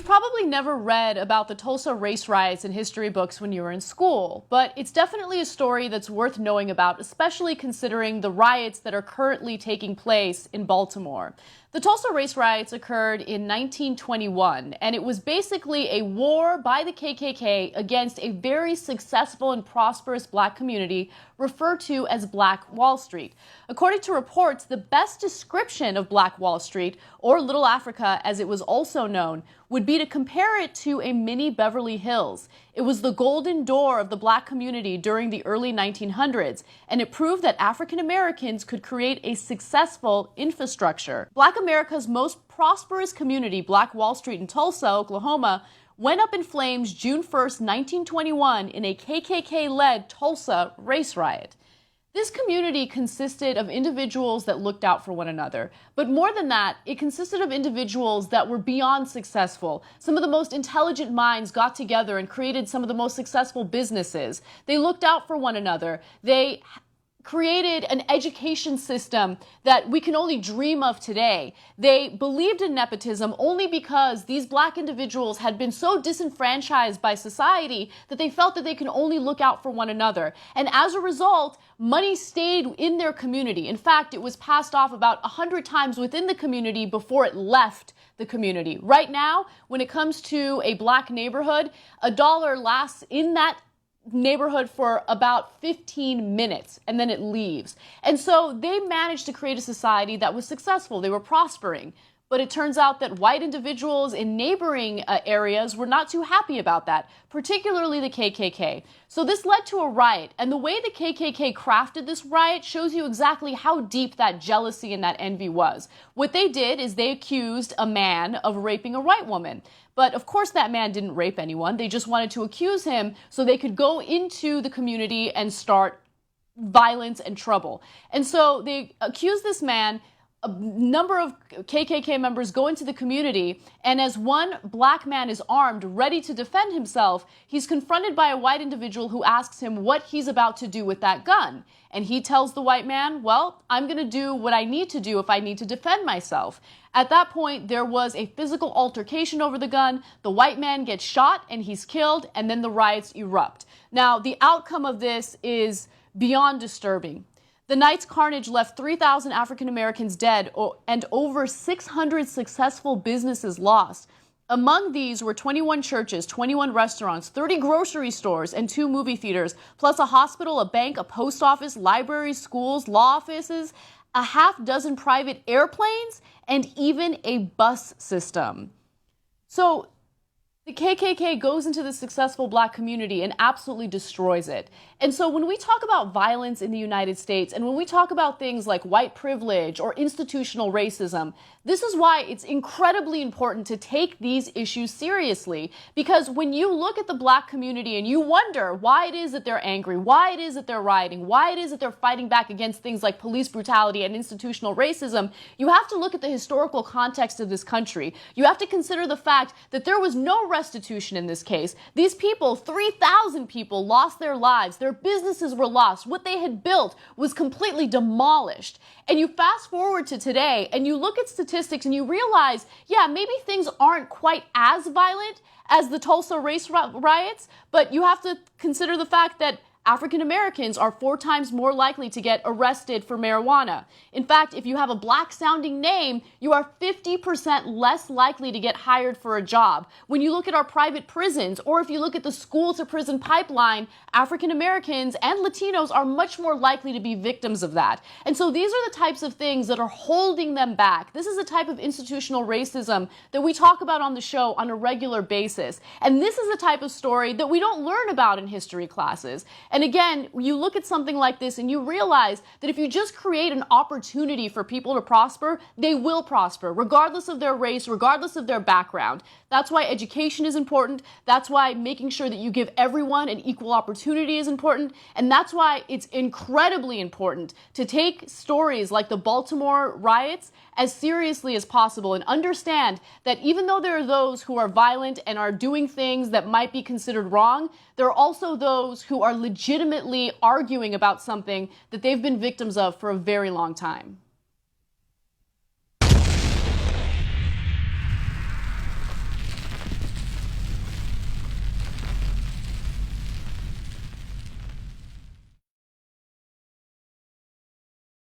probably never read about the Tulsa race riots in history books when you were in school, but it's definitely a story that's worth knowing about, especially considering the riots that are currently taking place in Baltimore. The Tulsa race riots occurred in 1921, and it was basically a war by the KKK against a very successful and prosperous black community referred to as Black Wall Street. According to reports, the best description of Black Wall Street, or Little Africa as it was also known, would be to compare it to a mini Beverly Hills. It was the golden door of the black community during the early 1900s, and it proved that African Americans could create a successful infrastructure. Black America's most prosperous community, Black Wall Street in Tulsa, Oklahoma, went up in flames June 1st, 1921 in a KKK-led Tulsa race riot. This community consisted of individuals that looked out for one another. But more than that, it consisted of individuals that were beyond successful. Some of the most intelligent minds got together and created some of the most successful businesses. They looked out for one another. They created an education system that we can only dream of today. They believed in nepotism only because these black individuals had been so disenfranchised by society that they felt that they can only look out for one another. And as a result, money stayed in their community. In fact, it was passed off about 100 times within the community before it left the community. Right now, when it comes to a black neighborhood, a dollar lasts in that neighborhood for about 15 minutes and then it leaves. And so they managed to create a society that was successful. They were prospering. But it turns out that white individuals in neighboring areas were not too happy about that, particularly the KKK. So this led to a riot, and the way the KKK crafted this riot shows you exactly how deep that jealousy and that envy was. What they did is they accused a man of raping a white woman. But of course that man didn't rape anyone. They just wanted to accuse him so they could go into the community and start violence and trouble. And so they accused this man. A number of KKK members go into the community, and as one black man is armed, ready to defend himself, he's confronted by a white individual who asks him what he's about to do with that gun. And he tells the white man, well, I'm going to do what I need to do if I need to defend myself. At that point, there was a physical altercation over the gun. The white man gets shot and he's killed, and then the riots erupt. Now, the outcome of this is beyond disturbing. The night's carnage left 3,000 African Americans dead and over 600 successful businesses lost. Among these were 21 churches, 21 restaurants, 30 grocery stores, and 2 movie theaters, plus a hospital, a bank, a post office, libraries, schools, law offices, a half-dozen private airplanes, and even a bus system. So the KKK goes into the successful black community and absolutely destroys it. And so when we talk about violence in the United States and when we talk about things like white privilege or institutional racism, this is why it's incredibly important to take these issues seriously. Because when you look at the black community and you wonder why it is that they're angry, why it is that they're rioting, why it is that they're fighting back against things like police brutality and institutional racism, you have to look at the historical context of this country. You have to consider the fact that there was no restitution in this case. These people, 3,000 people, lost their lives. Their businesses were lost. What they had built was completely demolished. And you fast forward to today and you look at statistics and you realize, yeah, maybe things aren't quite as violent as the Tulsa race riots, but you have to consider the fact that African Americans are 4 times more likely to get arrested for marijuana. In fact, if you have a black-sounding name, you are 50% less likely to get hired for a job. When you look at our private prisons, or if you look at the school-to-prison pipeline, African Americans and Latinos are much more likely to be victims of that. And so these are the types of things that are holding them back. This is a type of institutional racism that we talk about on the show on a regular basis. And this is the type of story that we don't learn about in history classes. And again, you look at something like this and you realize that if you just create an opportunity for people to prosper, they will prosper, regardless of their race, regardless of their background. That's why education is important. That's why making sure that you give everyone an equal opportunity is important. And that's why it's incredibly important to take stories like the Baltimore riots as seriously as possible and understand that even though there are those who are violent and are doing things that might be considered wrong, there are also those who are legitimately arguing about something that they've been victims of for a very long time.